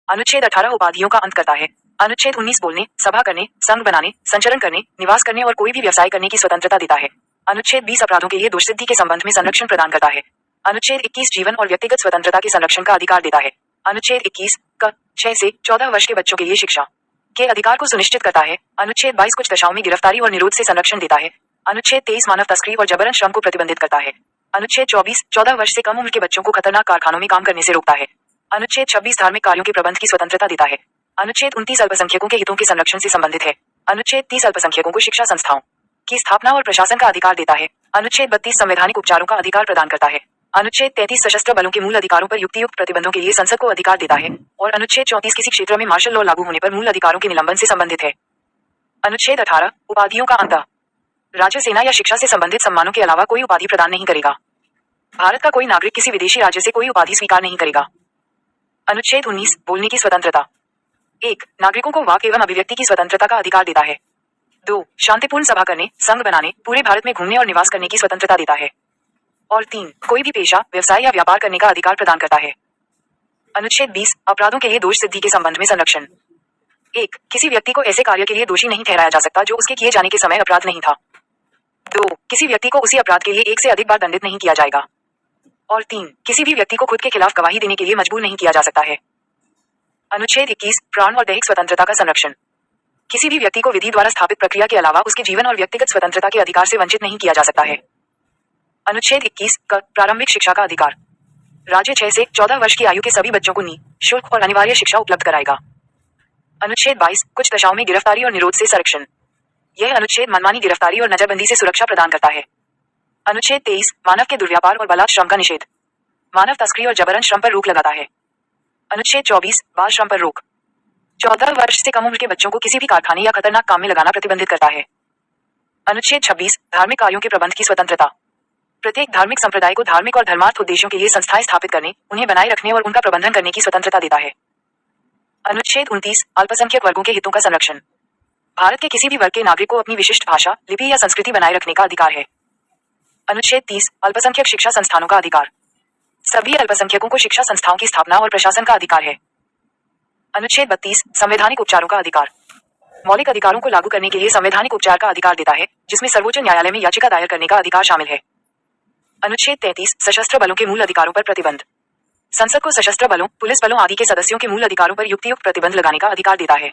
अनुच्छेद 18 उपाधियों का अंत करता है। अनुच्छेद 19 बोलने, सभा करने, संघ बनाने, संचरण करने, निवास करने और कोई भी व्यवसाय करने की स्वतंत्रता देता है। अनुच्छेद 20 अपराधों के लिए दोषसिद्धि के संबंध में संरक्षण प्रदान करता है। अनुच्छेद 21 जीवन और व्यक्तिगत स्वतंत्रता के संरक्षण का अधिकार देता है। अनुच्छेद 21 क 6 से 14 वर्ष के बच्चों के लिए शिक्षा के अधिकार को सुनिश्चित करता है। अनुच्छेद 22 कुछ दशाओं में गिरफ्तारी और निरोध से संरक्षण देता है। अनुच्छेद 23 मानव तस्करी और जबरन श्रम को प्रतिबंधित करता है। अनुच्छेद 24 14 वर्ष से कम उम्र के बच्चों को खतरनाक कारखानों में काम करने से रोकता है। अनुच्छेद 26 धार्मिक कार्यों के प्रबंध की स्वतंत्रता देता है। अनुच्छेद 29 अल्पसंख्यकों के हितों के संरक्षण से संबंधित है। अनुच्छेद 30 अल्पसंख्यकों को शिक्षा संस्थाओं की स्थापना और प्रशासन का अधिकार देता है। अनुच्छेद 32 संवैधानिक उपचारों का अधिकार प्रदान करता है। अनुच्छेद 33 सशस्त्र बलों के मूल अधिकारों पर युक्तियुक्त प्रतिबंधों के लिए संसद को अधिकार देता है। और अनुच्छेद 34 किसी क्षेत्र में मार्शल लॉ लागू होने पर मूल अधिकारों के निलंबन से संबंधित है। अनुच्छेद 18 उपाधियों का अंत। राज्य सेना या शिक्षा से संबंधित सम्मानों के अलावा कोई उपाधि प्रदान नहीं करेगा। भारत का कोई नागरिक किसी विदेशी राज्य से कोई उपाधि स्वीकार नहीं करेगा। अनुच्छेद 19 बोलने की स्वतंत्रता। 1 नागरिकों को वाक एवं अभिव्यक्ति की स्वतंत्रता का अधिकार देता है। 2 शांतिपूर्ण सभा करने, संघ बनाने, पूरे भारत में घूमने और निवास करने की स्वतंत्रता देता है। और 3 कोई भी पेशा, व्यवसाय या व्यापार करने का अधिकार प्रदान करता है। अनुच्छेद 20 अपराधों के लिए दोष सिद्धि के संबंध में संरक्षण। 1 किसी व्यक्ति को ऐसे कार्य के लिए दोषी नहीं ठहराया जा सकता जो उसके किए जाने के समय अपराध नहीं था। 2 किसी व्यक्ति को उसी अपराध के लिए एक से अधिक बार दंडित नहीं किया जाएगा। और 3 किसी भी व्यक्ति को खुद के खिलाफ गवाही देने के लिए मजबूर नहीं किया जा सकता है। अनुच्छेद 21 प्राण और दैहिक स्वतंत्रता का संरक्षण। किसी भी व्यक्ति को विधि द्वारा स्थापित प्रक्रिया के अलावा उसके जीवन और व्यक्तिगत स्वतंत्रता के अधिकार से वंचित नहीं किया जा सकता है। अनुच्छेद 21 क प्रारंभिक शिक्षा का अधिकार। राज्य 6 से 14 वर्ष की आयु के सभी बच्चों को निःशुल्क और अनिवार्य शिक्षा उपलब्ध कराएगा। अनुच्छेद 22 कुछ दशाओं में गिरफ्तारी और निरोध से संरक्षण। यह अनुच्छेद मनमानी गिरफ्तारी और नजरबंदी से सुरक्षा प्रदान करता है। अनुच्छेद 23 मानव के दुर्व्यापार और बलात् श्रम का निषेध। मानव तस्करी और जबरन श्रम पर रोक लगाता है। अनुच्छेद 24 बाल श्रम पर रोक। 14 वर्ष से कम उम्र के बच्चों को किसी भी कारखाने या खतरनाक काम में लगाना प्रतिबंधित करता है। अनुच्छेद 26 धार्मिक कार्यों के प्रबंध की स्वतंत्रता। प्रत्येक धार्मिक संप्रदाय को धार्मिक और धर्मार्थ उद्देश्यों के लिए संस्थाएं स्थापित करने, उन्हें बनाए रखने और उनका प्रबंधन करने की स्वतंत्रता देता है। अनुच्छेद 29 अल्पसंख्यक वर्गों के हितों का संरक्षण। भारत के किसी भी वर्ग के नागरिक को अपनी विशिष्ट भाषा, लिपि या संस्कृति बनाए रखने का अधिकार है। अनुच्छेद 30 अल्पसंख्यक शिक्षा संस्थानों का अधिकार। सभी अल्पसंख्यकों को शिक्षा संस्थाओं की स्थापना और प्रशासन का अधिकार है। अनुच्छेद 32 संवैधानिक उपचारों का अधिकार। मौलिक अधिकारों को लागू करने के लिए संवैधानिक उपचार का अधिकार देता है, जिसमें सर्वोच्च न्यायालय में याचिका दायर करने का अधिकार शामिल है। अनुच्छेद 33 सशस्त्र बलों के मूल अधिकारों पर प्रतिबंध। संसद को सशस्त्र बलों, पुलिस बलों आदि के सदस्यों के मूल अधिकारों पर युक्तियुक्त प्रतिबंध लगाने का अधिकार देता है।